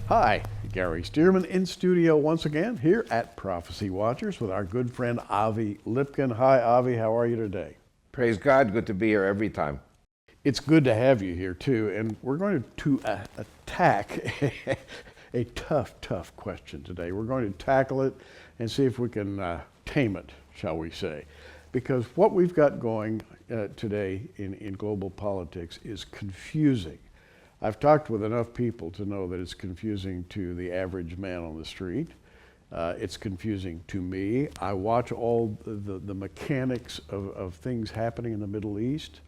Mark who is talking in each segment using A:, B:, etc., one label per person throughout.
A: Hi, Gary Stearman in studio once again here at Prophecy Watchers with our good friend Avi Lipkin. Hi, Avi. How are you today?
B: Praise God. Good to be here every time.
A: It's good to have you here, too. And we're going to attack a tough question today. We're going to tackle it and see if we can tame it, shall we say. Because what we've got going today in global politics is confusing. I've talked with enough people to know that it's confusing to the average man on the street. It's confusing to me. I watch all the mechanics of things happening in the Middle East,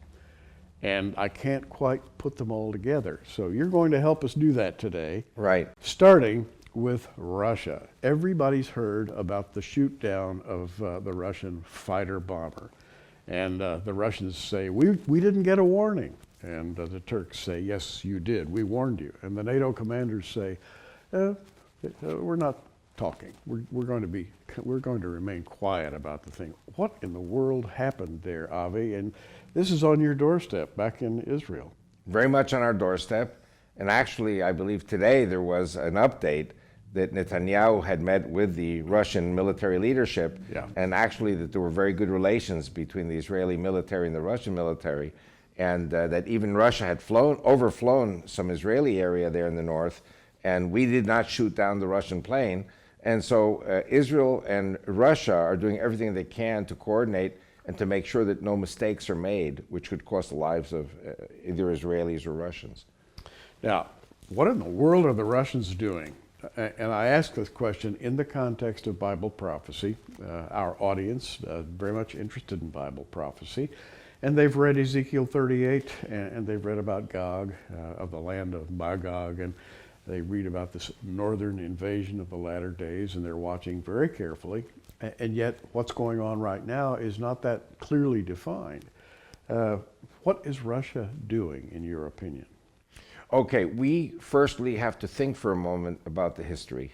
A: and I can't quite put them all together. So you're going to help us do that today.
B: Right.
A: Starting with Russia. Everybody's heard about the shoot down of the Russian fighter bomber. And the Russians say, we didn't get a warning. And the Turks say, yes, you did. We warned you. And the NATO commanders say, we're not talking. We're going to remain quiet about the thing. What in the world happened there, Avi? And this is on your doorstep back in Israel.
B: Very much on our doorstep. And actually, I believe today there was an update that Netanyahu had met with the Russian military leadership.
A: Yeah.
B: And actually that there were very good relations between the Israeli military and the Russian military. And that even Russia had overflown some Israeli area there in the north, and we did not shoot down the Russian plane. And so Israel and Russia are doing everything they can to coordinate and to make sure that no mistakes are made, which could cost the lives of either Israelis or Russians.
A: Now, what in the world are the Russians doing? And I ask this question in the context of Bible prophecy. Our audience, very much interested in Bible prophecy. And they've read Ezekiel 38, and they've read about Gog, of the land of Magog, and they read about this northern invasion of the latter days, and they're watching very carefully. And yet, what's going on right now is not that clearly defined. What is Russia doing, in your opinion?
B: Okay, we firstly have to think for a moment about the history.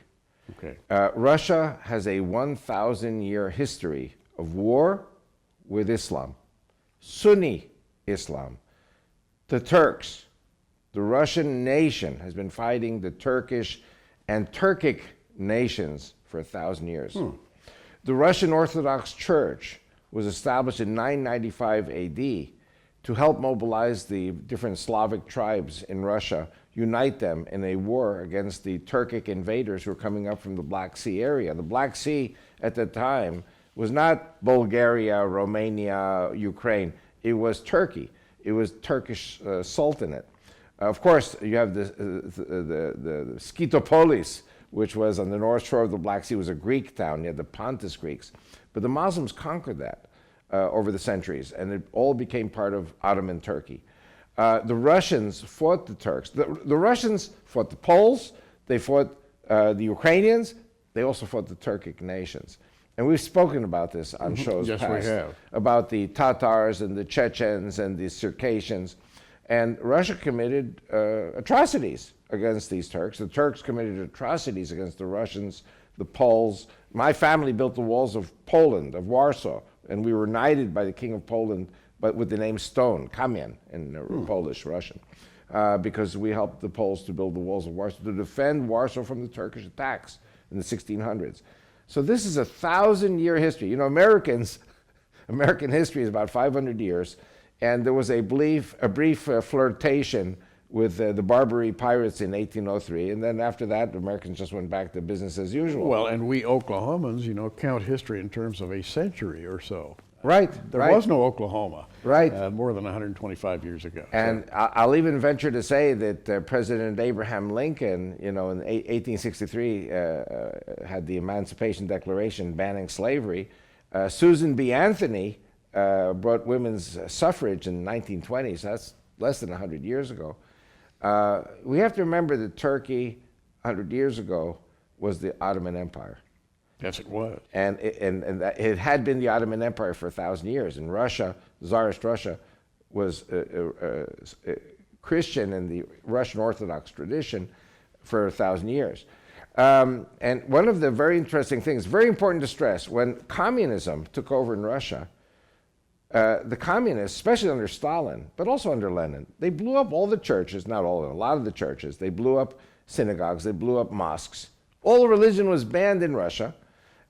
A: Okay.
B: Russia has a 1,000-year history of war with Islam. Sunni Islam. The Turks, the Russian nation, has been fighting the Turkish and Turkic nations for 1,000 years. The Russian Orthodox Church was established in 995 AD to help mobilize the different Slavic tribes in Russia, unite them in a war against the Turkic invaders who were coming up from the Black Sea area. The Black Sea at the time was not Bulgaria, Romania, Ukraine. It was Turkey. It was Turkish Sultanate. Of course, you have the Skytopolis, which was on the north shore of the Black Sea, was a Greek town. You had the Pontus Greeks. But the Muslims conquered that over the centuries, and it all became part of Ottoman Turkey. The Russians fought the Turks. The Russians fought the Poles. They fought the Ukrainians. They also fought the Turkic nations. And we've spoken about this on shows
A: yes,
B: past,
A: we have.
B: About the Tatars and the Chechens and the Circassians. And Russia committed atrocities against these Turks. The Turks committed atrocities against the Russians, the Poles. My family built the walls of Poland, of Warsaw, and we were knighted by the King of Poland, but with the name Stone, Kamień in Polish, Russian, because we helped the Poles to build the walls of Warsaw, to defend Warsaw from the Turkish attacks in the 1600s. So this is a 1,000-year history. You know, American history is about 500 years, and there was a brief flirtation with the Barbary pirates in 1803, and then after that, the Americans just went back to business as usual.
A: Well, and we Oklahomans, you know, count history in terms of a century or so.
B: Right.
A: There was no Oklahoma.
B: Right.
A: More than 125 years ago.
B: And so. I'll even venture to say that President Abraham Lincoln, you know, in 1863, had the Emancipation Declaration banning slavery. Susan B. Anthony brought women's suffrage in the 1920s. That's less than 100 years ago. We have to remember that Turkey, 100 years ago, was the Ottoman Empire.
A: Yes, it was.
B: And it had been the Ottoman Empire for 1,000 years. And Russia, Tsarist Russia, was Christian in the Russian Orthodox tradition for 1,000 years. And one of the very interesting things, very important to stress, when communism took over in Russia, the communists, especially under Stalin, but also under Lenin, they blew up all the churches, not all of them, a lot of the churches. They blew up synagogues, they blew up mosques. All religion was banned in Russia.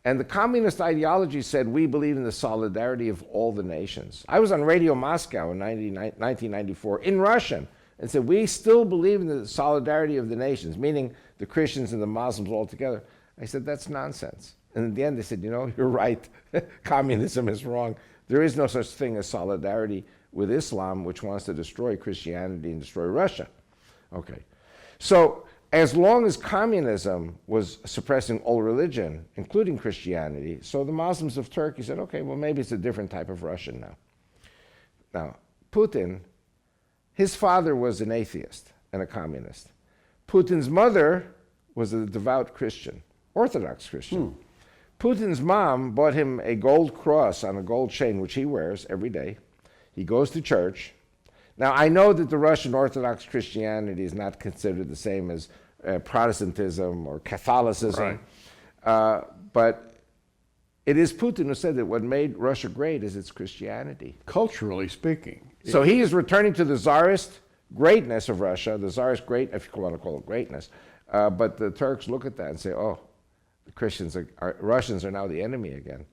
B: And the communist ideology said, we believe in the solidarity of all the nations. I was on Radio Moscow in 1994 in Russian and said, we still believe in the solidarity of the nations, meaning the Christians and the Muslims all together. I said, that's nonsense. And in the end, they said, you know, you're right. Communism is wrong. There is no such thing as solidarity with Islam, which wants to destroy Christianity and destroy Russia. Okay. So as long as communism was suppressing all religion, including Christianity, so the Muslims of Turkey said, okay, well, maybe it's a different type of Russian now. Now, Putin, his father was an atheist and a communist. Putin's mother was a devout Christian, Orthodox Christian. Putin's mom bought him a gold cross on a gold chain, which he wears every day. He goes to church. Now, I know that the Russian Orthodox Christianity is not considered the same as Protestantism or Catholicism, but it is Putin who said that what made Russia great is its Christianity.
A: Culturally speaking.
B: So he is returning to the Tsarist greatness of Russia, the Tsarist great, if you want to call it greatness, but the Turks look at that and say, oh, the Russians are now the enemy again.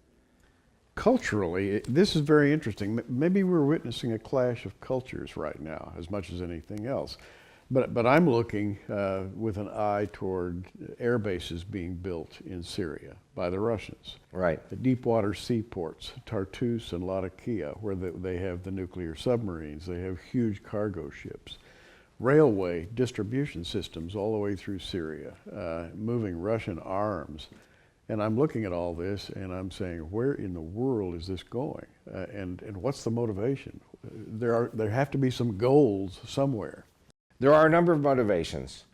A: Culturally, this is very interesting. Maybe we're witnessing a clash of cultures right now as much as anything else. But I'm looking with an eye toward air bases being built in Syria by the Russians.
B: Right.
A: The deep water seaports, Tartus and Latakia, where they have the nuclear submarines. They have huge cargo ships. Railway distribution systems all the way through Syria, moving Russian arms. And I'm looking at all this and I'm saying, where in the world is this going? And what's the motivation? There have to be some goals somewhere.
B: There are a number of motivations.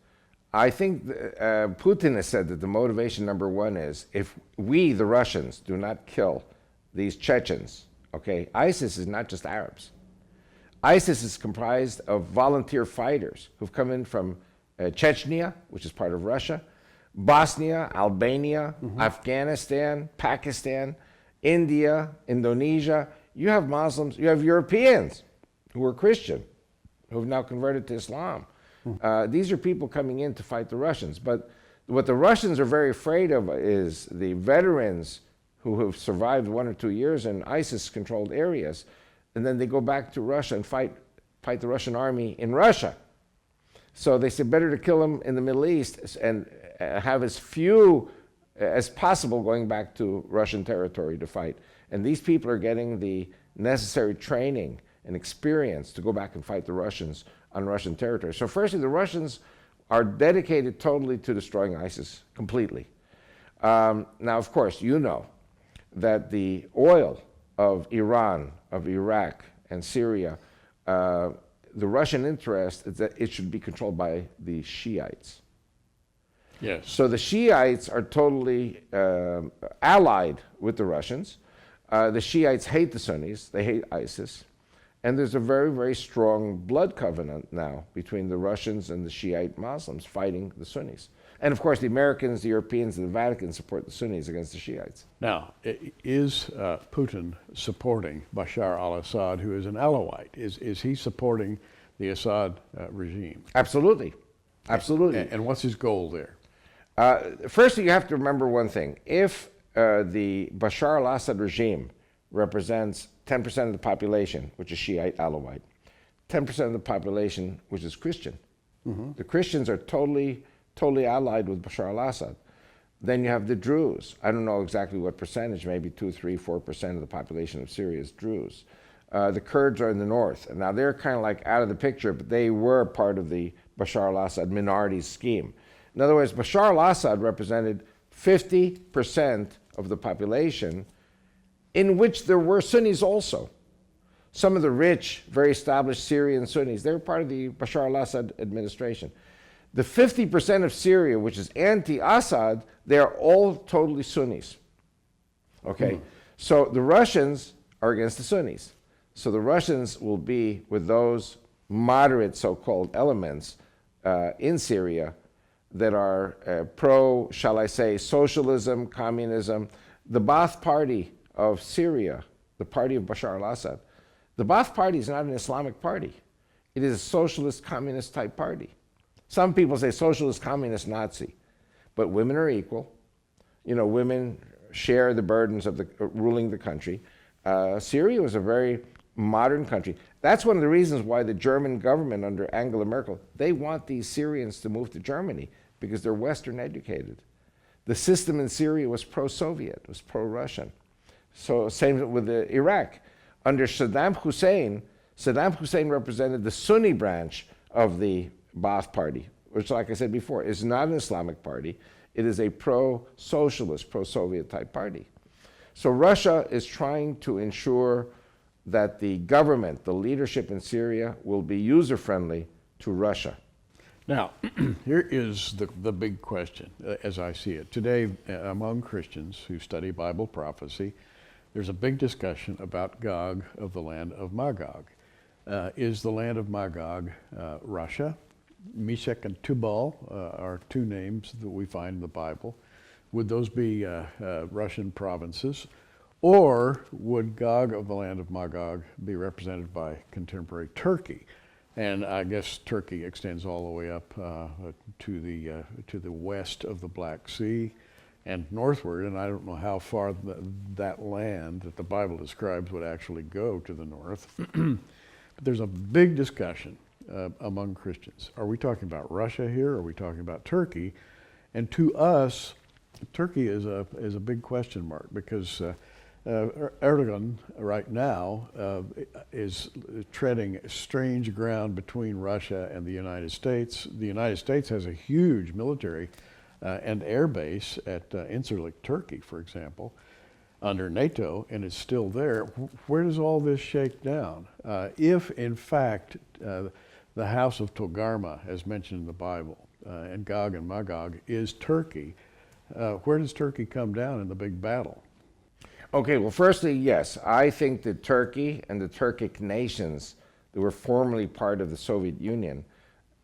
B: I think Putin has said that the motivation number one is, if we, the Russians, do not kill these Chechens, okay, ISIS is not just Arabs. ISIS is comprised of volunteer fighters who've come in from Chechnya, which is part of Russia, Bosnia, Albania, Afghanistan, Pakistan, India, Indonesia. You have Muslims, you have Europeans who are Christian, who have now converted to Islam. These are people coming in to fight the Russians. But what the Russians are very afraid of is the veterans who have survived 1 or 2 years in ISIS-controlled areas, and then they go back to Russia and fight the Russian army in Russia. So they say better to kill them in the Middle East and have as few as possible going back to Russian territory to fight. And these people are getting the necessary training and experience to go back and fight the Russians on Russian territory. So firstly, the Russians are dedicated totally to destroying ISIS completely. Now, of course, you know that the oil of Iran, of Iraq, and Syria, the Russian interest is that it should be controlled by the Shiites.
A: Yes.
B: So the Shiites are totally allied with the Russians. The Shiites hate the Sunnis, they hate ISIS. And there's a very, very strong blood covenant now between the Russians and the Shiite Muslims fighting the Sunnis. And of course, the Americans, the Europeans, and the Vatican support the Sunnis against the Shiites.
A: Now, is Putin supporting Bashar al-Assad, who is an Alawite? Is he supporting the Assad regime?
B: Absolutely. Absolutely.
A: And what's his goal there?
B: Firstly, you have to remember one thing. If the Bashar al-Assad regime represents 10% of the population, which is Shiite Alawite, 10% of the population, which is Christian, the Christians are totally allied with Bashar al-Assad. Then you have the Druze. I don't know exactly what percentage, maybe 2, 3, 4% of the population of Syria is Druze. The Kurds are in the north. And now they're kind of like out of the picture, but they were part of the Bashar al-Assad minority scheme. In other words, Bashar al-Assad represented 50% of the population, in which there were Sunnis also. Some of the rich, very established Syrian Sunnis, they were part of the Bashar al-Assad administration. The 50% of Syria, which is anti-Assad, they are all totally Sunnis. Okay? So the Russians are against the Sunnis. So the Russians will be with those moderate so-called elements in Syria that are pro, shall I say, socialism, communism. The Ba'ath Party of Syria the party of Bashar al-Assad. The Ba'ath Party is not an Islamic party. It is a socialist, communist type party. Some people say socialist, communist, Nazi, but women are equal. You know, women share the burdens of ruling the country. Syria was a very modern country. That's one of the reasons why the German government under Angela Merkel, they want these Syrians to move to Germany because they're Western educated. The system in Syria was pro-Soviet, was pro-Russian. So same with Iraq. Under Saddam Hussein represented the Sunni branch of the Ba'ath Party, which, like I said before, is not an Islamic party. It is a pro-socialist, pro-Soviet type party. So Russia is trying to ensure that the government, the leadership in Syria, will be user-friendly to Russia.
A: Now, here is the big question, as I see it. Today, among Christians who study Bible prophecy, there's a big discussion about Gog of the land of Magog. Is the land of Magog Russia? Meshech and Tubal are two names that we find in the Bible. Would those be Russian provinces? Or would Gog of the land of Magog be represented by contemporary Turkey? And I guess Turkey extends all the way up to the west of the Black Sea and northward, and I don't know how far that land that the Bible describes would actually go to the north. But there's a big discussion among Christians. Are we talking about Russia here? Are we talking about Turkey? And to us, Turkey is a big question mark because Erdogan right now is treading strange ground between Russia and the United States. The United States has a huge military and air base at Incirlik, Turkey, for example, under NATO, and it's still there. Where does all this shake down? If, in fact, the house of Togarmah, as mentioned in the Bible, and Gog and Magog is Turkey, where does Turkey come down in the big battle?
B: Okay, well, firstly, yes, I think that Turkey and the Turkic nations that were formerly part of the Soviet Union,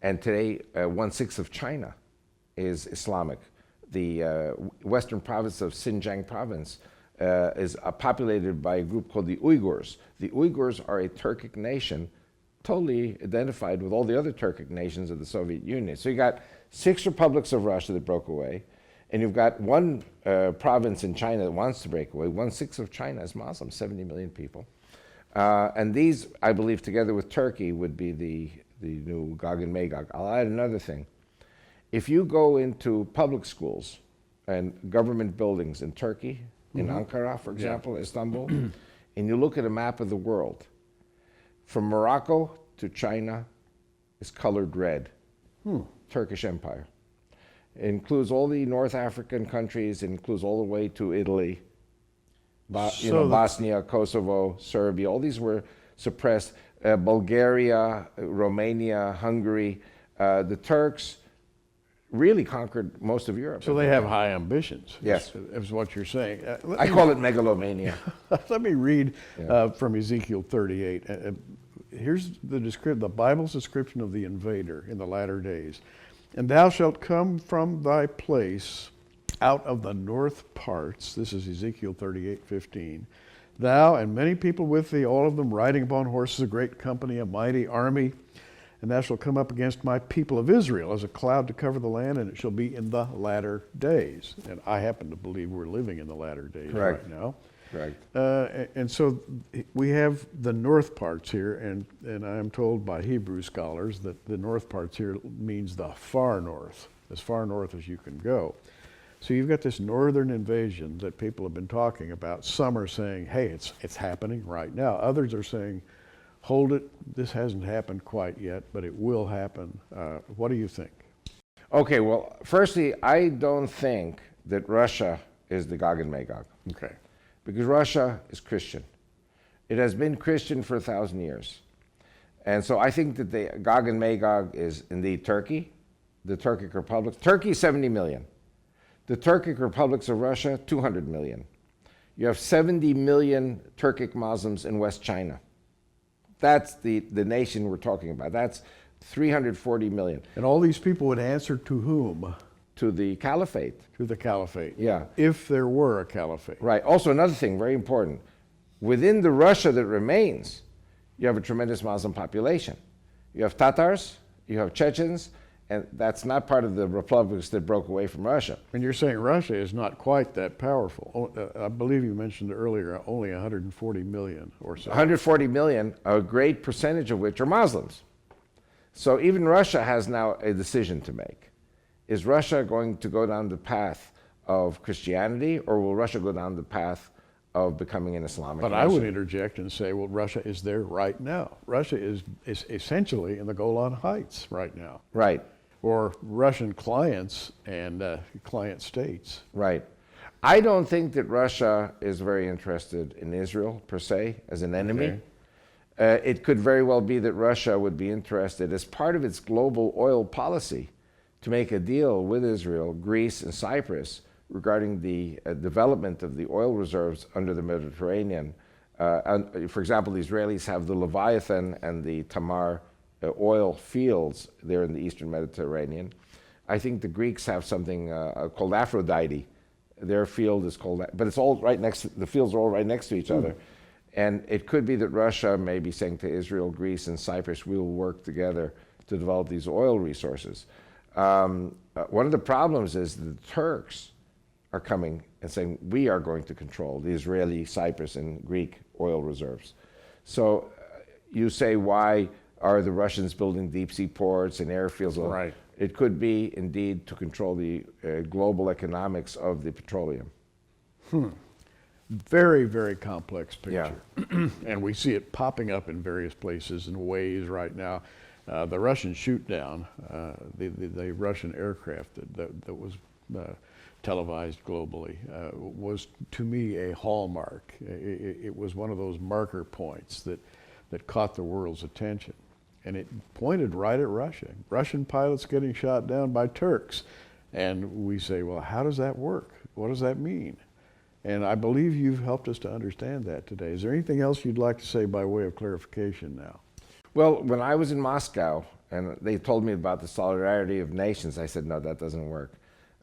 B: and today 1/6 of China is Islamic. The western province of Xinjiang province is populated by a group called the Uyghurs. The Uyghurs are a Turkic nation, totally identified with all the other Turkic nations of the Soviet Union. So you got 6 republics of Russia that broke away, and you've got one province in China that wants to break away. 1/6 of China is Muslim, 70 million people. And these, I believe, together with Turkey, would be the new Gog and Magog. I'll add another thing. If you go into public schools and government buildings in Turkey, in Ankara, for example, Istanbul, and you look at a map of the world, from Morocco to China is colored red, Turkish Empire. It includes all the North African countries, it includes all the way to Italy, Bosnia, Kosovo, Serbia, all these were suppressed. Bulgaria, Romania, Hungary, the Turks really conquered most of Europe.
A: So they have high ambitions.
B: Yes.
A: Is what you're saying.
B: I call it megalomania.
A: Let me read from Ezekiel 38. Here's the Bible's description of the invader in the latter days. And thou shalt come from thy place out of the north parts. This is Ezekiel 38:15. Thou and many people with thee, all of them riding upon horses, a great company, a mighty army. And thou shalt come up against my people of Israel as a cloud to cover the land, and it shall be in the latter days. And I happen to believe we're living in the latter days right now.
B: Correct.
A: And so we have the north parts here, and I am told by Hebrew scholars that the north parts here means the far north, as far north as you can go. So you've got this northern invasion that people have been talking about. Some are saying, hey, it's happening right now. Others are saying, hold it, this hasn't happened quite yet, but it will happen. What do you think?
B: Okay, well, firstly, I don't think that Russia is the Gog and Magog.
A: Okay.
B: Because Russia is Christian. It has been Christian for 1,000 years. And so I think that the Gog and Magog is indeed Turkey, the Turkic Republic. Turkey, 70 million. The Turkic republics of Russia, 200 million. You have 70 million Turkic Muslims in West China. That's the nation we're talking about. That's 340 million.
A: And all these people would answer to whom?
B: To the caliphate.
A: To the caliphate.
B: Yeah.
A: If there were a caliphate.
B: Right. Also, another thing, very important. Within the Russia that remains, you have a tremendous Muslim population. You have Tatars, you have Chechens, and that's not part of the republics that broke away from Russia.
A: And you're saying Russia is not quite that powerful. I believe you mentioned earlier only 140 million or so.
B: 140 million, a great percentage of which are Muslims. So even Russia has now a decision to make. Is Russia going to go down the path of Christianity, or will Russia go down the path of becoming an Islamic
A: But
B: nation?
A: I would interject and say, well, Russia is there right now. Russia is essentially in the Golan Heights right now.
B: Right,
A: Or Russian clients and client states.
B: right. I don't think that Russia is very interested in Israel, per se, as an enemy.
A: Okay.
B: It could very well be that Russia would be interested, as part of its global oil policy, to make a deal with Israel, Greece, and Cyprus regarding the development of the oil reserves under the Mediterranean. For example, the Israelis have the Leviathan and the Tamar oil fields there in the eastern Mediterranean. I think the Greeks have something called Aphrodite. Their field is called, but it's all right next, the fields are all right next to each other. And it could be that Russia may be saying to Israel, Greece, and Cyprus, we will work together to develop these oil resources. One of the problems is the Turks are coming and saying, we are going to control the Israeli, Cyprus, and Greek oil reserves. So you say, why are the Russians building deep sea ports and airfields? Well,
A: Right.
B: it could be, indeed, to control the global economics of the petroleum.
A: Very, very complex picture.
B: Yeah.
A: And we see it popping up in various places and ways right now. The Russian shoot down, the Russian aircraft that was televised globally, was to me a hallmark. It was one of those marker points that caught the world's attention. And it pointed right at Russia. Russian pilots getting shot down by Turks. And we say, well, how does that work? What does that mean? And I believe you've helped us to understand that today. Is there anything else you'd like to say by way of clarification now?
B: Well, when I was in Moscow and they told me about the solidarity of nations, I said, no, that doesn't work.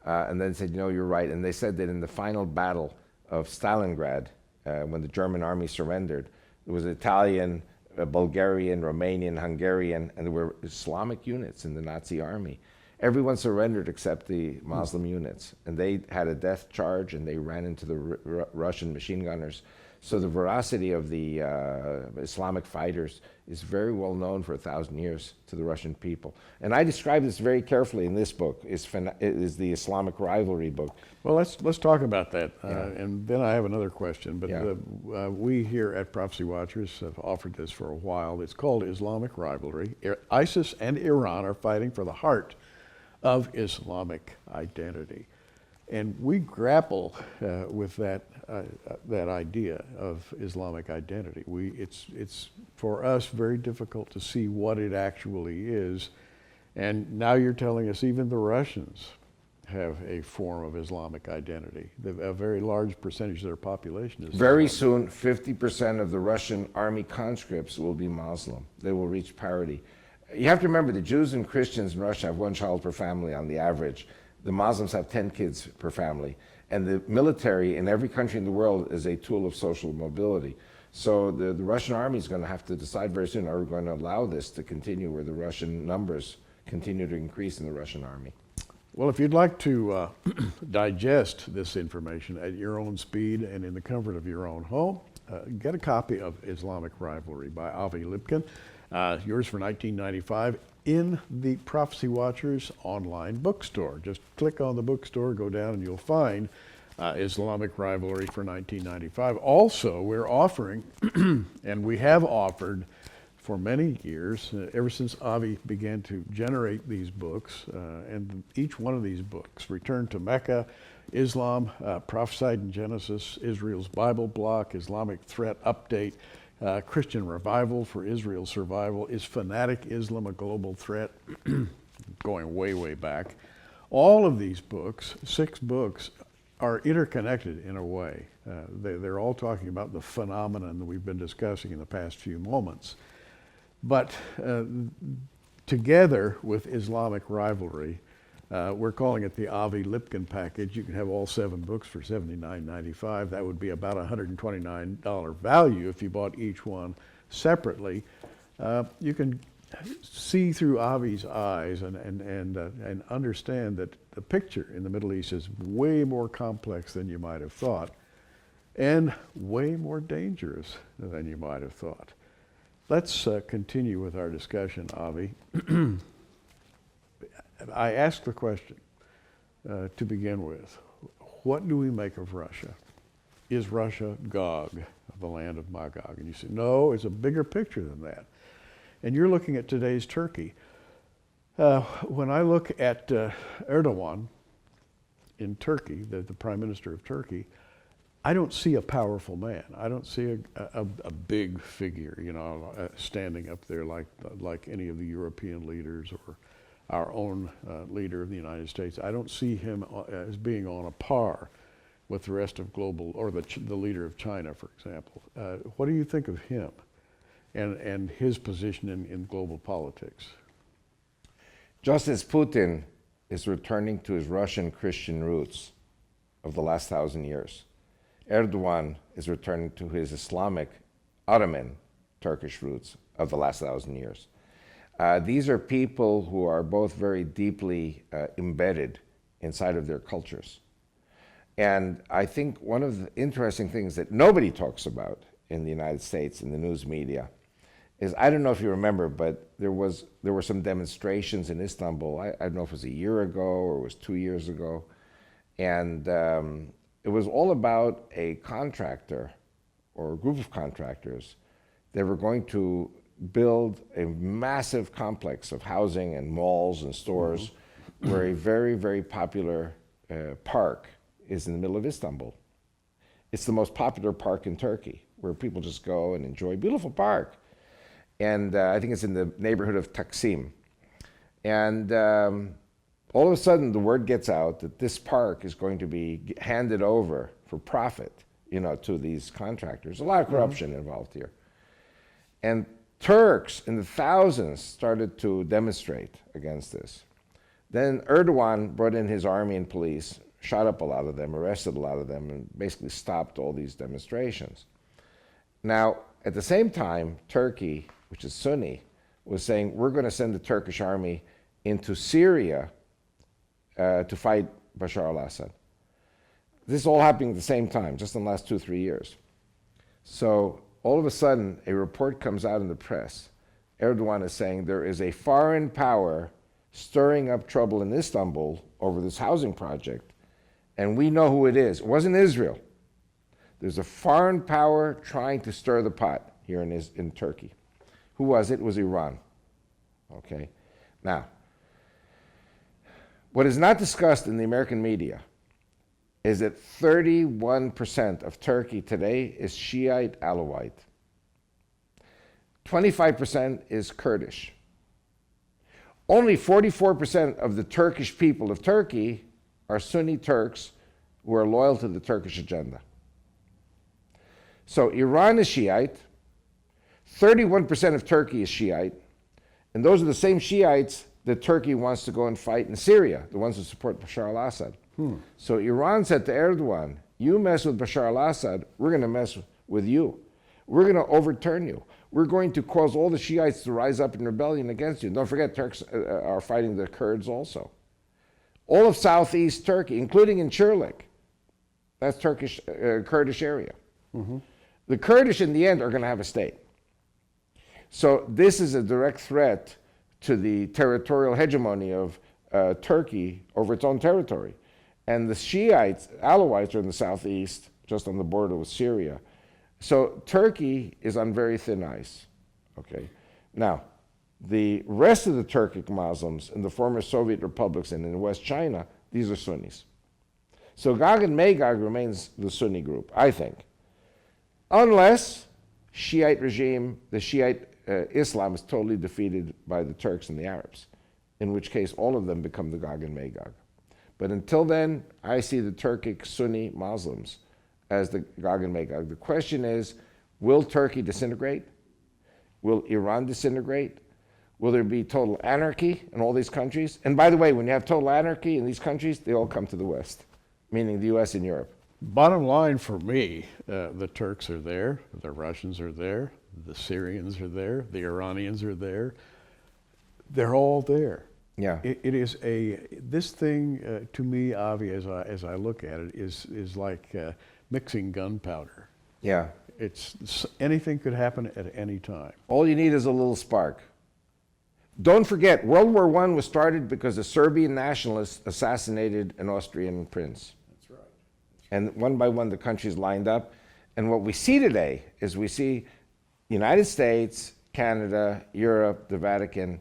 B: And then said, no, you're right. And they said that in the final battle of Stalingrad, when the German army surrendered, there was Italian, Bulgarian, Romanian, Hungarian, and there were Islamic units in the Nazi army. Everyone surrendered except the Muslim units, and they had a death charge, and they ran into the Russian machine gunners. So the veracity of the Islamic fighters is very well known for 1,000 years to the Russian people. And I describe this very carefully in this book. It is the Islamic rivalry book.
A: Well, let's talk about that.
B: Yeah.
A: And then I have another question. But
B: Yeah.
A: we here at Prophecy Watchers have offered this for a while. It's called Islamic Rivalry. ISIS and Iran are fighting for the heart of Islamic identity. And we grapple with that idea of Islamic identity. It's for us very difficult to see what it actually is. And now you're telling us even the Russians have a form of Islamic identity. A very large percentage of their population is
B: Very
A: Islamic.
B: soon, 50% of the Russian army conscripts will be Muslim. They will reach parity. You have to remember the Jews and Christians in Russia have 1 child per family on the average. The Muslims have 10 kids per family. And the military in every country in the world is a tool of social mobility. So the Russian army is going to have to decide very soon, are we going to allow this to continue, where the Russian numbers continue to increase in the Russian army?
A: Well, if you'd like to digest this information at your own speed and in the comfort of your own home, get a copy of Islamic Rivalry by Avi Lipkin, yours for $19.95 in the Prophecy Watchers online bookstore. Just click on the bookstore, go down, and you'll find Islamic Rivalry for $19.95. Also, we're offering, and we have offered for many years, ever since Avi began to generate these books, and each one of these books, Return to Mecca, Islam, Prophesied in Genesis, Israel's Bible Block, Islamic Threat Update, Christian Revival for Israel's Survival, Is Fanatic Islam a Global Threat? Going way, way back. All of these books, 6 books, are interconnected in a way. They're all talking about the phenomenon that we've been discussing in the past few moments. But together with Islamic Rivalry, We're calling it the Avi Lipkin Package. You can have all 7 books for $79.95. That would be about $129 value if you bought each one separately. You can see through Avi's eyes and understand that the picture in the Middle East is way more complex than you might have thought, and way more dangerous than you might have thought. Let's continue with our discussion, Avi. I asked the question to begin with, what do we make of Russia? Is Russia Gog, the land of Magog? And you say, no, it's a bigger picture than that. And you're looking at today's Turkey. When I look at Erdogan in Turkey, the Prime Minister of Turkey, I don't see a powerful man. I don't see a big figure, standing up there like any of the European leaders or our own leader of the United States. I don't see him as being on a par with the rest of global, or the leader of China, for example. What do you think of him and his position in global politics?
B: Just as Putin is returning to his Russian Christian roots of the last 1,000 years, Erdogan is returning to his Islamic, Ottoman, Turkish roots of the last 1,000 years. These are people who are both very deeply embedded inside of their cultures. And I think one of the interesting things that nobody talks about in the United States in the news media is, I don't know if you remember, but there were some demonstrations in Istanbul. I don't know if it was a year ago or it was 2 years ago. And it was all about a contractor or a group of contractors that were going to build a massive complex of housing and malls and stores where a very, very popular park is in the middle of Istanbul. It's the most popular park in Turkey, where people just go and enjoy a beautiful park. And I think it's in the neighborhood of Taksim. And all of a sudden, the word gets out that this park is going to be handed over for profit, to these contractors. A lot of corruption involved here. And Turks in the thousands started to demonstrate against this. Then Erdogan brought in his army and police, shot up a lot of them, arrested a lot of them, and basically stopped all these demonstrations. Now, at the same time, Turkey, which is Sunni, was saying, we're going to send the Turkish army into Syria to fight Bashar al-Assad. This is all happening at the same time, just in the last 2-3 years. So all of a sudden, a report comes out in the press. Erdogan is saying there is a foreign power stirring up trouble in Istanbul over this housing project, and we know who it is. It wasn't Israel. There's a foreign power trying to stir the pot here in Turkey. Who was it? It was Iran. Okay? Now, what is not discussed in the American media is that 31% of Turkey today is Shiite Alawite. 25% is Kurdish. Only 44% of the Turkish people of Turkey are Sunni Turks who are loyal to the Turkish agenda. So Iran is Shiite, 31% of Turkey is Shiite, and those are the same Shiites that Turkey wants to go and fight in Syria, the ones who support Bashar al-Assad. So Iran said to Erdogan, you mess with Bashar al-Assad, we're going to mess with you. We're going to overturn you. We're going to cause all the Shiites to rise up in rebellion against you. Don't forget, Turks are fighting the Kurds also. All of southeast Turkey, including in Çırlık, that's Turkish, Kurdish area. The Kurdish, in the end, are going to have a state. So this is a direct threat to the territorial hegemony of Turkey over its own territory. And the Shiites, Alawites, are in the southeast, just on the border with Syria. So Turkey is on very thin ice. Okay. Now, the rest of the Turkic Muslims in the former Soviet republics and in West China, these are Sunnis. So Gog and Magog remains the Sunni group, I think. Unless Shiite regime, the Shiite Islam is totally defeated by the Turks and the Arabs, in which case all of them become the Gog and Magog. But until then, I see the Turkic Sunni Muslims as the Gog and Magog. The question is, will Turkey disintegrate? Will Iran disintegrate? Will there be total anarchy in all these countries? And by the way, when you have total anarchy in these countries, they all come to the West, meaning the US and Europe.
A: Bottom line for me, the Turks are there, the Russians are there, the Syrians are there, the Iranians are there. They're all there.
B: Yeah.
A: It is this thing to me, Avi, as I look at it, is like mixing gunpowder.
B: Yeah.
A: It's anything could happen at any time.
B: All you need is a little spark. Don't forget, World War I was started because a Serbian nationalist assassinated an Austrian prince.
A: That's right.
B: And one by one, the countries lined up. And what we see today is we see United States, Canada, Europe, the Vatican,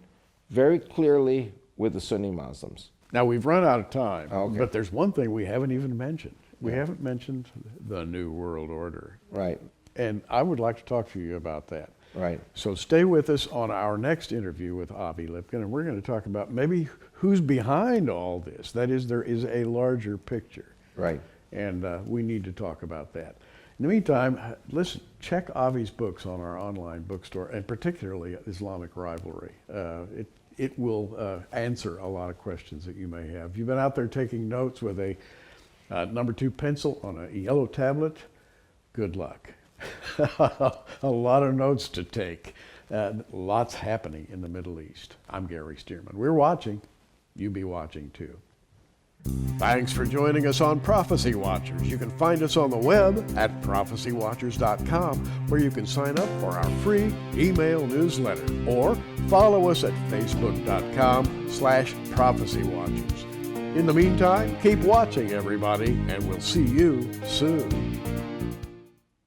B: very clearly with the Sunni Muslims.
A: Now, we've run out of time,
B: Okay.
A: but there's one thing we haven't even mentioned. We haven't mentioned the New World Order.
B: Right,
A: And I would like to talk to you about that.
B: right.
A: So stay with us on our next interview with Avi Lipkin, and we're going to talk about maybe who's behind all this. That is, there is a larger picture.
B: Right.
A: And we need to talk about that. In the meantime, listen, check Avi's books on our online bookstore, and particularly Islamic Rivalry. It will answer a lot of questions that you may have. If you've been out there taking notes with a number 2 pencil on a yellow tablet, good luck. A lot of notes to take. Lots happening in the Middle East. I'm Gary Stearman. We're watching. You be watching too. Thanks for joining us on Prophecy Watchers. You can find us on the web at prophecywatchers.com, where you can sign up for our free email newsletter, or follow us at facebook.com/prophecywatchers. In the meantime, keep watching, everybody, and we'll see you soon.